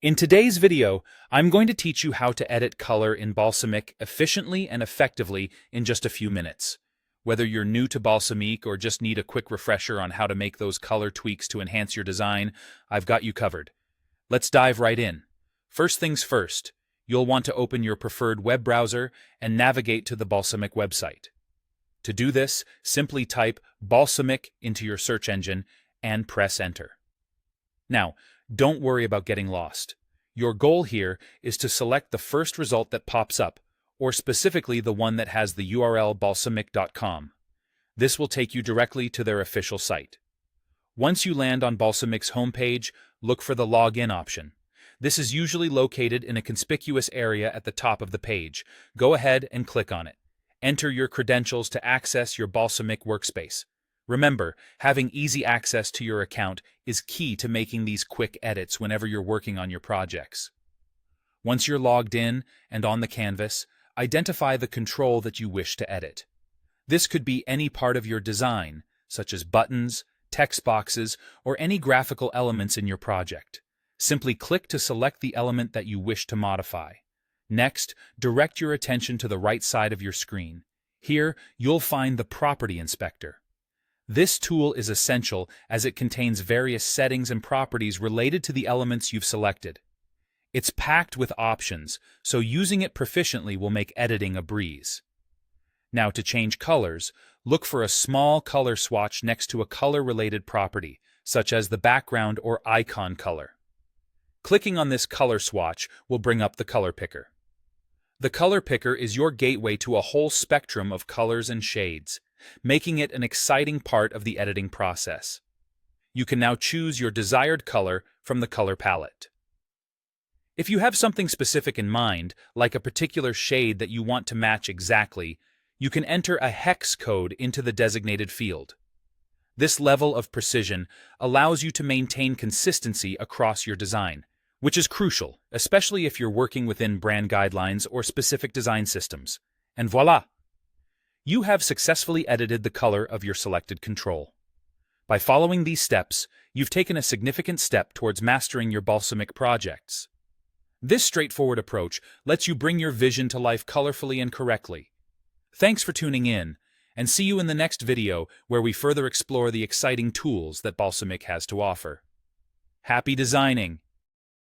In today's video, I'm going to teach you how to edit color in Balsamiq efficiently and effectively in just a few minutes. Whether you're new to Balsamiq or just need a quick refresher on how to make those color tweaks to enhance your design, I've got you covered. Let's dive right in. First things first, you'll want to open your preferred web browser and navigate to the Balsamiq website. To do this, simply type Balsamiq into your search engine and press enter. Now, don't worry about getting lost. Your goal here is to select the first result that pops up, or specifically the one that has the URL balsamiq.com. This will take you directly to their official site. Once you land on Balsamiq's homepage, look for the Login option. This is usually located in a conspicuous area at the top of the page. Go ahead and click on it. Enter your credentials to access your Balsamiq workspace. Remember, having easy access to your account is key to making these quick edits whenever you're working on your projects. Once you're logged in and on the canvas, identify the control that you wish to edit. This could be any part of your design, such as buttons, text boxes, or any graphical elements in your project. Simply click to select the element that you wish to modify. Next, direct your attention to the right side of your screen. Here, you'll find the Property Inspector. This tool is essential as it contains various settings and properties related to the elements you've selected. It's packed with options, so using it proficiently will make editing a breeze. Now, to change colors, look for a small color swatch next to a color-related property, such as the background or icon color. Clicking on this color swatch will bring up the color picker. The color picker is your gateway to a whole spectrum of colors and shades, making it an exciting part of the editing process. You can now choose your desired color from the color palette. If you have something specific in mind, like a particular shade that you want to match exactly, you can enter a hex code into the designated field. This level of precision allows you to maintain consistency across your design, which is crucial, especially if you're working within brand guidelines or specific design systems. And voila! You have successfully edited the color of your selected control. By following these steps, you've taken a significant step towards mastering your Balsamiq projects. This straightforward approach lets you bring your vision to life colorfully and correctly. Thanks for tuning in, and see you in the next video where we further explore the exciting tools that Balsamiq has to offer. Happy designing!